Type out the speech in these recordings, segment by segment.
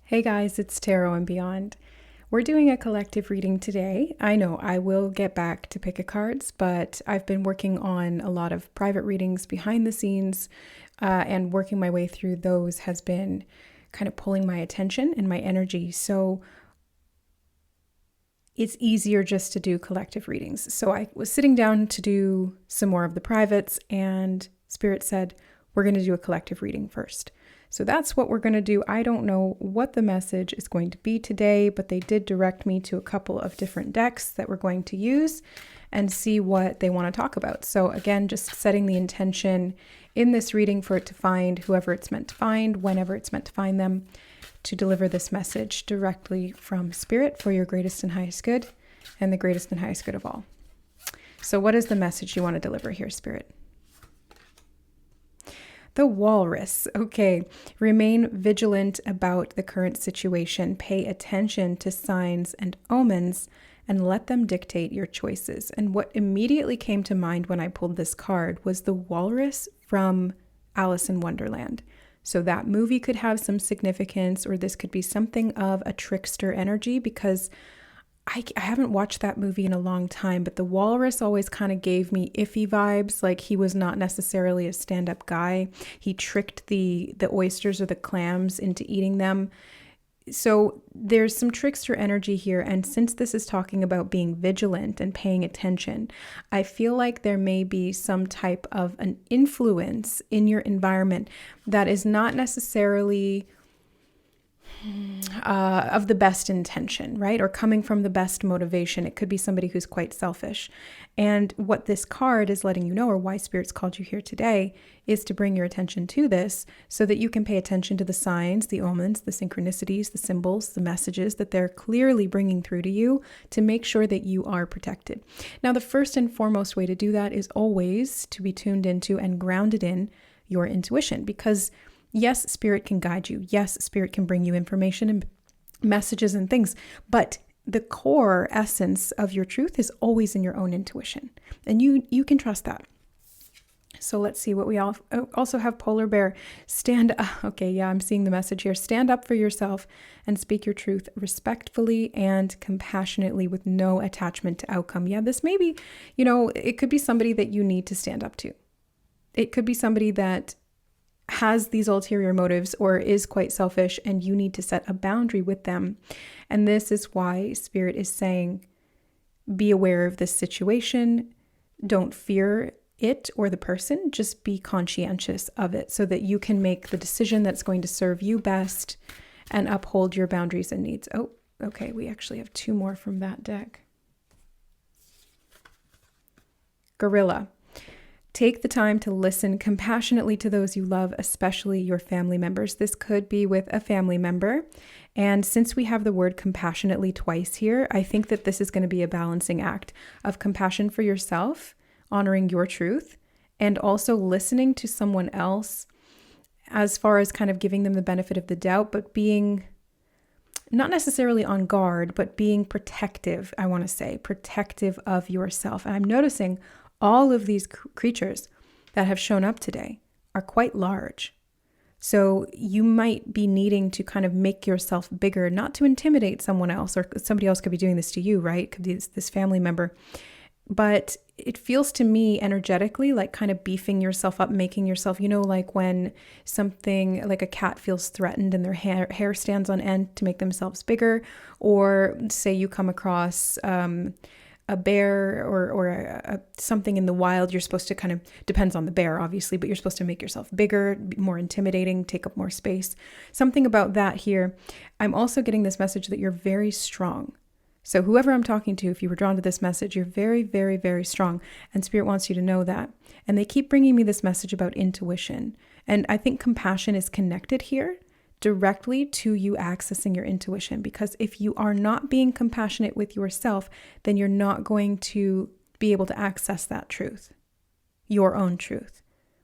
Hey guys, it's Tarot and Beyond. We're doing a collective reading today. I know I will get back to pick a cards, but I've been working on a lot of private readings behind the scenes, and working my way through those has been kind of pulling my attention and my energy. So it's easier just to do collective readings. So I was sitting down to do some more of the privates, and Spirit said, we're going to do a collective reading first. So that's what we're going to do. I don't know what the message is going to be today, but they did direct me to a couple of different decks that we're going to use and see what they want to talk about. So again, just setting the intention in this reading for it to find whoever it's meant to find, whenever it's meant to find them, to deliver this message directly from Spirit for your greatest and highest good and the greatest and highest good of all. So what is the message you want to deliver here, Spirit? The Walrus. Okay. Remain vigilant about the current situation. Pay attention to signs and omens and let them dictate your choices. And what immediately came to mind when I pulled this card was the walrus from Alice in Wonderland. So that movie could have some significance, or this could be something of a trickster energy, because I haven't watched that movie in a long time, but the walrus always kind of gave me iffy vibes, like he was not necessarily a stand-up guy. He tricked the oysters or the clams into eating them. So there's some trickster energy here, and since this is talking about being vigilant and paying attention, I feel like there may be some type of an influence in your environment that is not necessarily of the best intention, right? Or coming from the best motivation. It could be somebody who's quite selfish. And what this card is letting you know, or why Spirit's called you here today, is to bring your attention to this so that you can pay attention to the signs, the omens, the synchronicities, the symbols, the messages that they're clearly bringing through to you to make sure that you are protected. Now, the first and foremost way to do that is always to be tuned into and grounded in your intuition, because yes, Spirit can guide you. Yes, Spirit can bring you information and messages and things, but the core essence of your truth is always in your own intuition, and you can trust that. So let's see what we also have. Polar Bear. Stand up. Okay, yeah, I'm seeing the message here. Stand up for yourself and speak your truth respectfully and compassionately with no attachment to outcome. Yeah, this may be, it could be somebody that you need to stand up to. It could be somebody that has these ulterior motives or is quite selfish, and you need to set a boundary with them. And this is why Spirit is saying, be aware of this situation. Don't fear it or the person, just be conscientious of it so that you can make the decision that's going to serve you best and uphold your boundaries and needs. Oh, okay. We actually have two more from that deck. Gorilla. Take the time to listen compassionately to those you love, especially your family members. This could be with a family member. And since we have the word compassionately twice here, I think that this is going to be a balancing act of compassion for yourself, honoring your truth, and also listening to someone else as far as kind of giving them the benefit of the doubt, but being not necessarily on guard, but being protective, I want to say, protective of yourself. And I'm noticing all of these creatures that have shown up today are quite large. So you might be needing to kind of make yourself bigger, not to intimidate someone else, or somebody else could be doing this to you, right? Could be this family member. But it feels to me energetically like kind of beefing yourself up, making yourself, like when something like a cat feels threatened and their hair stands on end to make themselves bigger, or say you come across a bear or something in the wild, you're supposed to kind of, depends on the bear obviously, but you're supposed to make yourself bigger, more intimidating, take up more space. Something about that here. I'm also getting this message that you're very strong. So whoever I'm talking to, if you were drawn to this message, you're very, very, very strong. And Spirit wants you to know that. And they keep bringing me this message about intuition. And I think compassion is connected here directly to you accessing your intuition, because if you are not being compassionate with yourself, then you're not going to be able to access that truth, your own truth,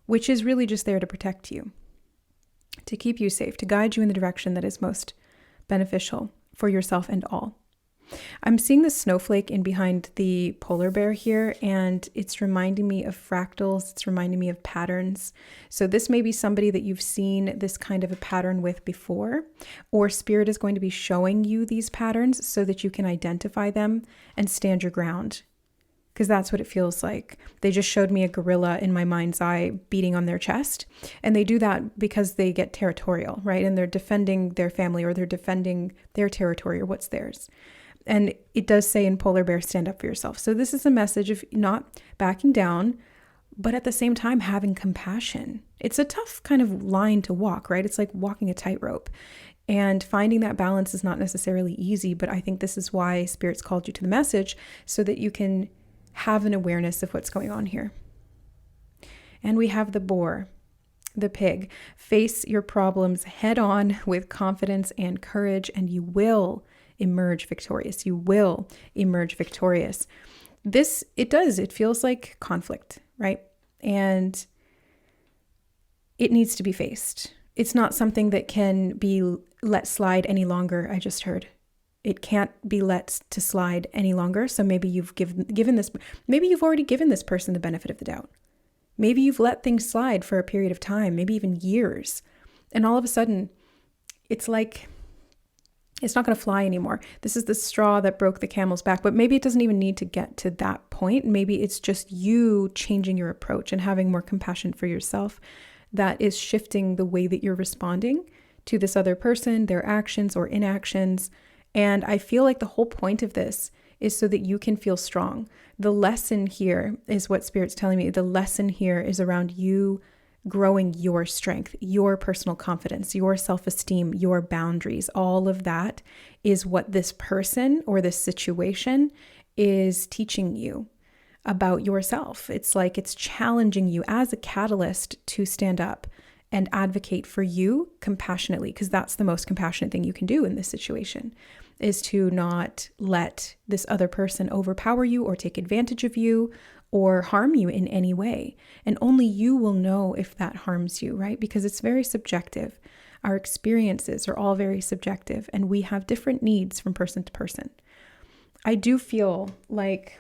which is really just there to protect you, to keep you safe, to guide you in the direction that is most beneficial for yourself and all. I'm seeing the snowflake in behind the polar bear here, and it's reminding me of fractals. It's reminding me of patterns. So this may be somebody that you've seen this kind of a pattern with before, or Spirit is going to be showing you these patterns so that you can identify them and stand your ground. Because that's what it feels like. They just showed me a gorilla in my mind's eye beating on their chest. And they do that because they get territorial, right? And they're defending their family, or they're defending their territory, or what's theirs. And it does say in Polar Bear, stand up for yourself. So this is a message of not backing down, but at the same time having compassion. It's a tough kind of line to walk, right? It's like walking a tightrope. And finding that balance is not necessarily easy, but I think this is why Spirit's called you to the message, so that you can have an awareness of what's going on here. And we have the boar, the pig. Face your problems head on with confidence and courage, and you will emerge victorious. You will emerge victorious. It feels like conflict, right? And it needs to be faced. It's not something that can be let slide any longer, I just heard. It can't be let to slide any longer. So maybe you've maybe you've already given this person the benefit of the doubt. Maybe you've let things slide for a period of time, maybe even years. And all of a sudden, it's like, it's not going to fly anymore. This is the straw that broke the camel's back, but maybe it doesn't even need to get to that point. Maybe it's just you changing your approach and having more compassion for yourself that is shifting the way that you're responding to this other person, their actions or inactions. And I feel like the whole point of this is so that you can feel strong. The lesson here is what Spirit's telling me. The lesson here is around you growing your strength, your personal confidence, your self-esteem, your boundaries. All of that is what this person or this situation is teaching you about yourself. It's like it's challenging you as a catalyst to stand up and advocate for you compassionately, because that's the most compassionate thing you can do in this situation, is to not let this other person overpower you or take advantage of you or harm you in any way. And only you will know if that harms you, right? Because it's very subjective. Our experiences are all very subjective, and we have different needs from person to person. I do feel like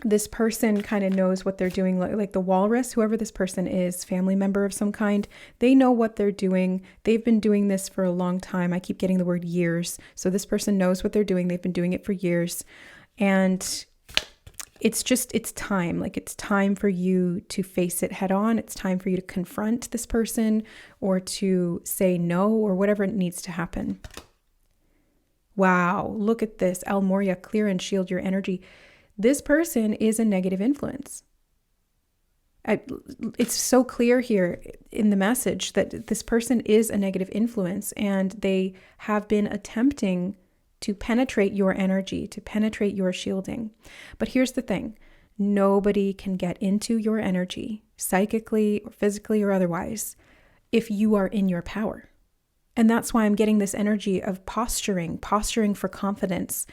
this person kind of knows what they're doing, like the walrus, whoever this person is, family member of some kind, they know what they're doing. They've been doing this for a long time. I keep getting the word years. So this person knows what they're doing. They've been doing it for years. And it's time. Like, it's time for you to face it head on. It's time for you to confront this person or to say no or whatever needs to happen. Wow. Look at this. El Moria, clear and shield your energy. This person is a negative influence. It's so clear here in the message that this person is a negative influence, and they have been attempting to penetrate your energy, to penetrate your shielding. But here's the thing. Nobody can get into your energy, psychically or physically or otherwise, if you are in your power. And that's why I'm getting this energy of posturing for confidence,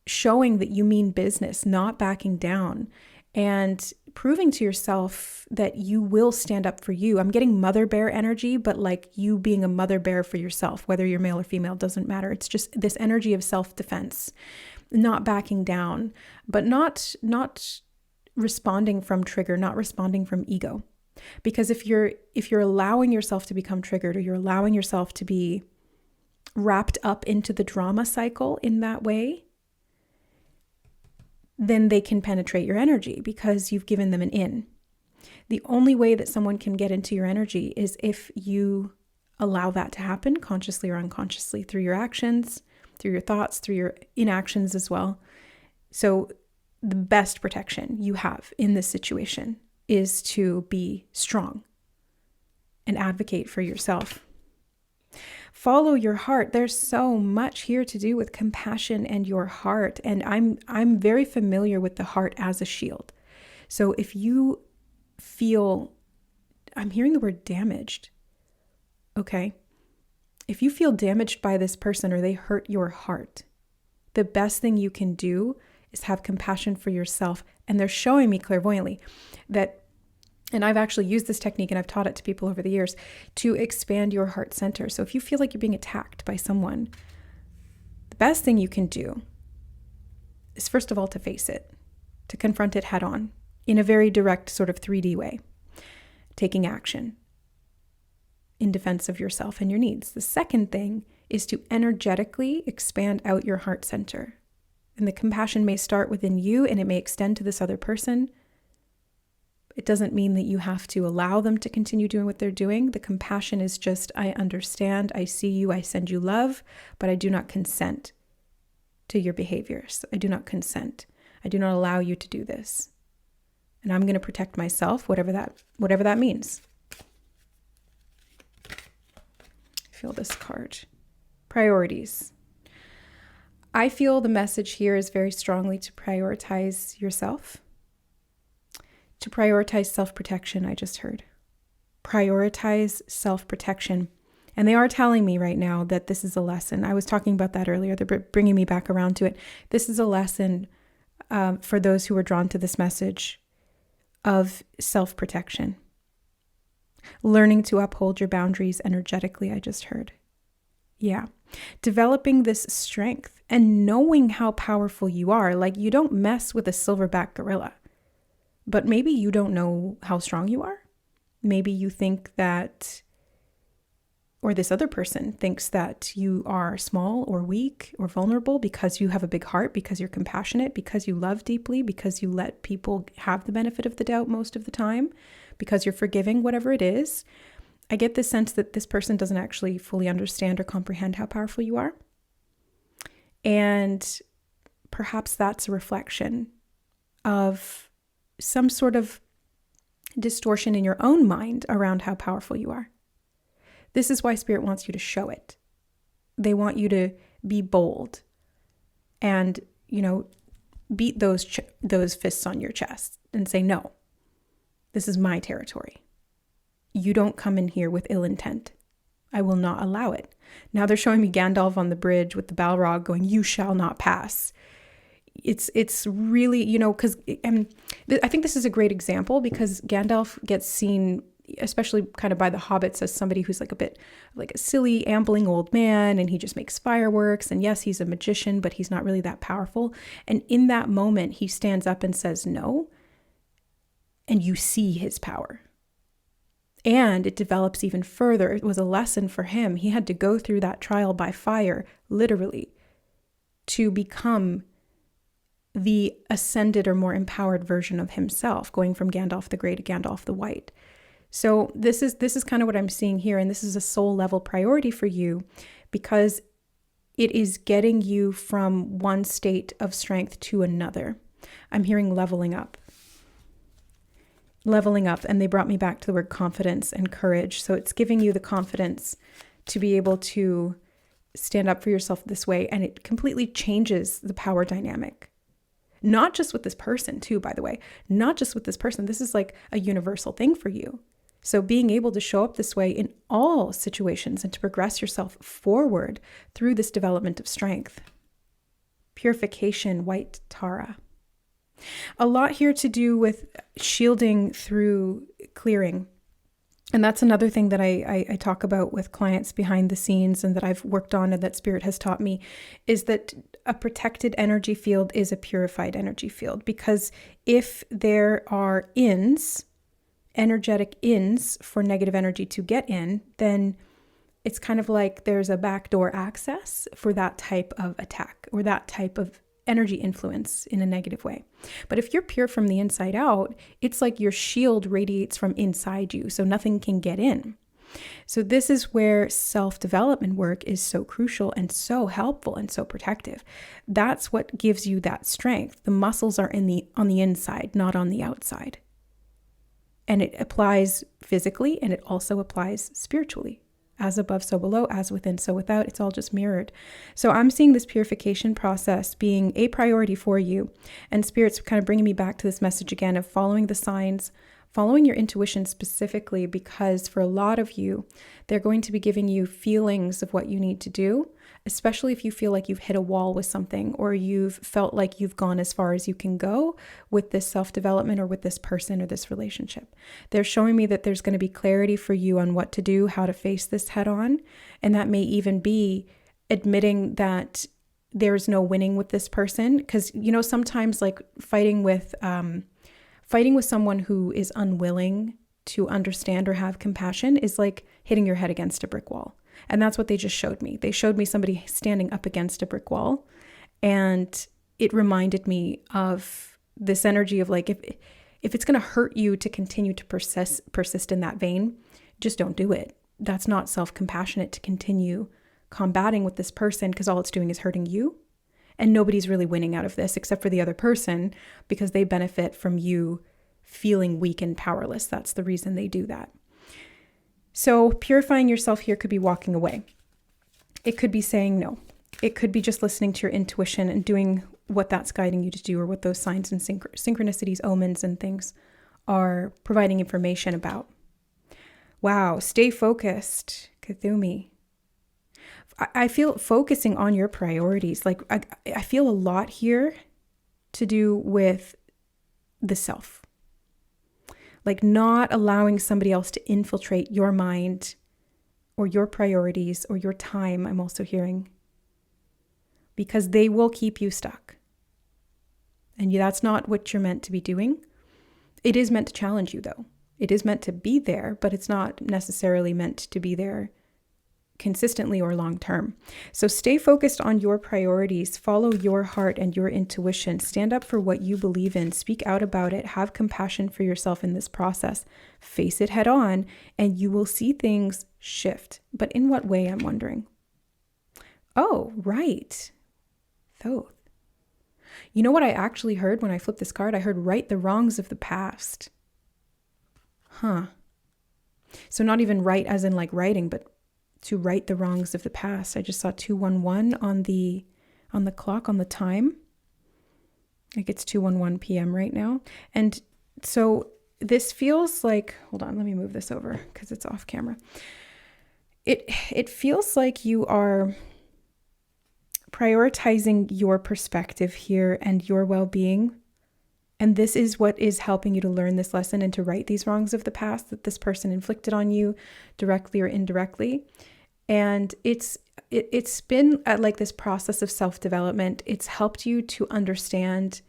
showing that you mean business, not backing down, and proving to yourself that you will stand up for you. I'm getting mother bear energy, but like you being a mother bear for yourself, whether you're male or female, doesn't matter. It's just this energy of self-defense, not backing down, but not responding from trigger, not responding from ego. Because if you're allowing yourself to become triggered, or you're allowing yourself to be wrapped up into the drama cycle in that way, then they can penetrate your energy because you've given them an in. The only way that someone can get into your energy is if you allow that to happen consciously or unconsciously, through your actions, through your thoughts, through your inactions as well. So the best protection you have in this situation is to be strong and advocate for yourself. Follow your heart. There's so much here to do with compassion and your heart. And I'm very familiar with the heart as a shield. So if you feel, I'm hearing the word damaged. Okay. If you feel damaged by this person or they hurt your heart, the best thing you can do is have compassion for yourself. And they're showing me clairvoyantly that, and I've actually used this technique and I've taught it to people over the years, to expand your heart center. So if you feel like you're being attacked by someone, the best thing you can do is, first of all, to face it, to confront it head on in a very direct sort of 3D way, taking action in defense of yourself and your needs. The second thing is to energetically expand out your heart center. And the compassion may start within you and it may extend to this other person. It doesn't mean that you have to allow them to continue doing what they're doing. The compassion is just, I understand, I see you, I send you love, but I do not consent to your behaviors. I do not consent. I do not allow you to do this. And I'm going to protect myself, whatever that means. Feel this card. Priorities. I feel the message here is very strongly to prioritize yourself. To prioritize self-protection, I just heard. Prioritize self-protection. And they are telling me right now that this is a lesson. I was talking about that earlier. They're bringing me back around to it. This is a lesson for those who are drawn to this message of self-protection. Learning to uphold your boundaries energetically, I just heard. Yeah. Developing this strength and knowing how powerful you are. Like, you don't mess with a silverback gorilla. But maybe you don't know how strong you are. Maybe you think that, or this other person thinks that you are small or weak or vulnerable because you have a big heart, because you're compassionate, because you love deeply, because you let people have the benefit of the doubt most of the time, because you're forgiving, whatever it is. I get the sense that this person doesn't actually fully understand or comprehend how powerful you are. And perhaps that's a reflection of some sort of distortion in your own mind around how powerful you are. This is why Spirit wants you to show it. They want you to be bold and, beat those fists on your chest and say, no, this is my territory. You don't come in here with ill intent. I will not allow it. Now they're showing me Gandalf on the bridge with the Balrog going, you shall not pass. It's really, because I think this is a great example because Gandalf gets seen, especially kind of by the hobbits, as somebody who's like a bit like a silly, ambling old man, and he just makes fireworks. And yes, he's a magician, but he's not really that powerful. And in that moment, he stands up and says no, and you see his power. And it develops even further. It was a lesson for him. He had to go through that trial by fire, literally, to become the ascended or more empowered version of himself, going from Gandalf the Grey to Gandalf the White. So this is kind of what I'm seeing here, and this is a soul level priority for you because it is getting you from one state of strength to another. I'm hearing leveling up, and they brought me back to the word confidence and courage. So it's giving you the confidence to be able to stand up for yourself this way, and it completely changes the power dynamic. Not just with this person too, by the way, not just with this person. This is like a universal thing for you. So being able to show up this way in all situations and to progress yourself forward through this development of strength. Purification, white Tara. A lot here to do with shielding through clearing. And that's another thing that I talk about with clients behind the scenes and that I've worked on and that Spirit has taught me is that a protected energy field is a purified energy field. Because if there are energetic ins for negative energy to get in, then it's kind of like there's a backdoor access for that type of attack or that type of energy influence in a negative way. But if you're pure from the inside out, it's like your shield radiates from inside you, so nothing can get in. So this is where self-development work is so crucial and so helpful and so protective. That's what gives you that strength. The muscles are on the inside, not on the outside. And it applies physically and it also applies spiritually. As above, so below, as within, so without. It's all just mirrored. So I'm seeing this purification process being a priority for you. And Spirit's kind of bringing me back to this message again of following the signs, following your intuition specifically, because for a lot of you, they're going to be giving you feelings of what you need to do, especially if you feel like you've hit a wall with something or you've felt like you've gone as far as you can go with this self-development or with this person or this relationship. They're showing me that there's going to be clarity for you on what to do, how to face this head on. And that may even be admitting that there's no winning with this person. Because, sometimes like fighting with someone who is unwilling to understand or have compassion is like hitting your head against a brick wall. And that's what they just showed me. They showed me somebody standing up against a brick wall. And it reminded me of this energy of like, if it's going to hurt you to continue to persist in that vein, just don't do it. That's not self-compassionate to continue combating with this person, because all it's doing is hurting you. And nobody's really winning out of this except for the other person, because they benefit from you feeling weak and powerless. That's the reason they do that. So purifying yourself here could be walking away. It could be saying no. It could be just listening to your intuition and doing what that's guiding you to do, or what those signs and synchronicities, omens and things are providing information about. Wow, stay focused, Kathumi. I feel focusing on your priorities. Like I feel a lot here to do with the self. Like not allowing somebody else to infiltrate your mind or your priorities or your time, I'm also hearing. Because they will keep you stuck. And that's not what you're meant to be doing. It is meant to challenge you, though. It is meant to be there, but it's not necessarily meant to be there consistently or long term. So stay focused on your priorities, follow your heart and your intuition, stand up for what you believe in, speak out about it, have compassion for yourself in this process, face it head on, and you will see things shift. But in what way, I'm wondering? Oh, right. Thoth. You know what I actually heard when I flipped this card? I heard right the wrongs of the past. Huh. So not even right as in like writing, but to right the wrongs of the past. I just saw 211 on the clock, on the time. Like it's 2:11 p.m. right now. And so this feels like, hold on, let me move this over because it's off camera. It feels like you are prioritizing your perspective here and your well-being. And this is what is helping you to learn this lesson and to right these wrongs of the past that this person inflicted on you directly or indirectly. And it's been like this process of self-development. It's helped you to understand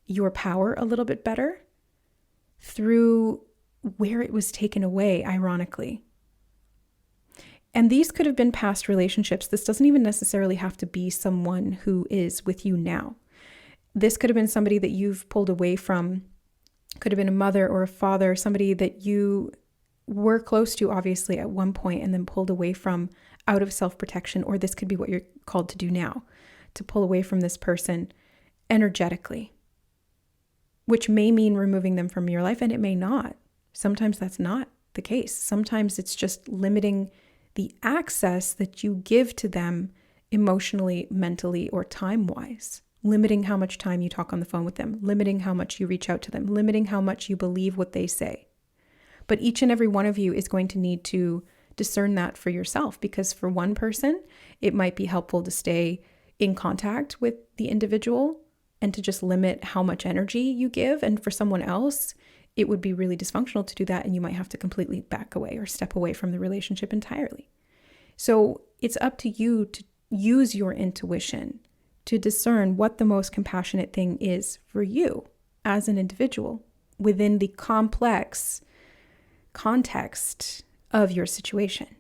your power a little bit better through where it was taken away, ironically. And these could have been past relationships. This doesn't even necessarily have to be someone who is with you now. This could have been somebody that you've pulled away from. Could have been a mother or a father, somebody that you were close to, obviously, at one point and then pulled away from out of self-protection. Or this could be what you're called to do now, to pull away from this person energetically, which may mean removing them from your life, and it may not. Sometimes that's not the case. Sometimes it's just limiting the access that you give to them emotionally, mentally, or time-wise. Limiting how much time you talk on the phone with them, limiting how much you reach out to them, limiting how much you believe what they say. But each and every one of you is going to need to discern that for yourself, because for one person, it might be helpful to stay in contact with the individual and to just limit how much energy you give. And for someone else, it would be really dysfunctional to do that, and you might have to completely back away or step away from the relationship entirely. So it's up to you to use your intuition to discern what the most compassionate thing is for you as an individual within the complex context of your situation.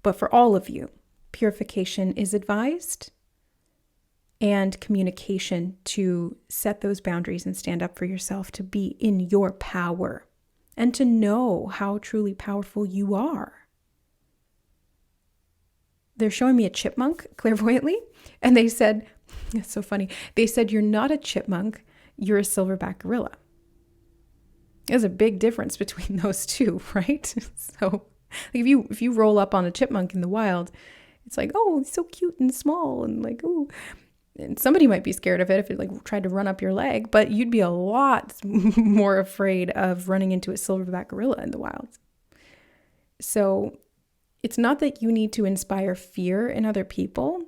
But for all of you, purification is advised, and communication to set those boundaries and stand up for yourself, to be in your power and to know how truly powerful you are. They're showing me a chipmunk clairvoyantly, and they said, it's so funny, they said, you're not a chipmunk, you're a silverback gorilla. There's a big difference between those two, right? So if you roll up on a chipmunk in the wild, it's like, oh, it's so cute and small, and like, oh, and somebody might be scared of it if it like tried to run up your leg, but you'd be a lot more afraid of running into a silverback gorilla in the wild. So it's not that you need to inspire fear in other people.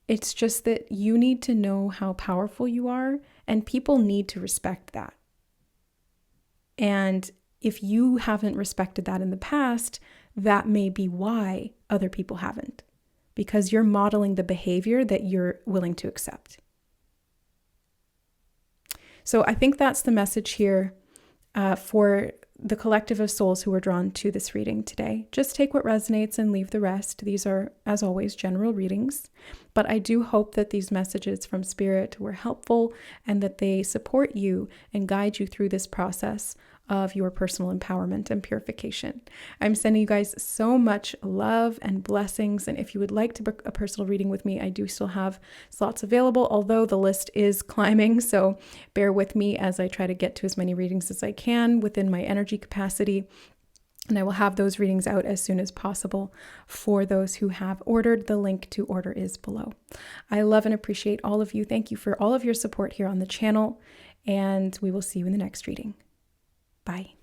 It's just that you need to know how powerful you are, and people need to respect that. And if you haven't respected that in the past, that may be why other people haven't. because you're modeling the behavior that you're willing to accept. So I think that's the message here for the collective of souls who were drawn to this reading today. Just take what resonates and leave the rest. These are, as always, general readings, but I do hope that these messages from Spirit were helpful and that they support you and guide you through this process of your personal empowerment and purification. I'm sending you guys so much love and blessings. And if you would like to book a personal reading with me, I do still have slots available, although the list is climbing. So bear with me as I try to get to as many readings as I can within my energy capacity. And I will have those readings out as soon as possible for those who have ordered. The link to order is below. I love and appreciate all of you. Thank you for all of your support here on the channel, and we will see you in the next reading. Bye.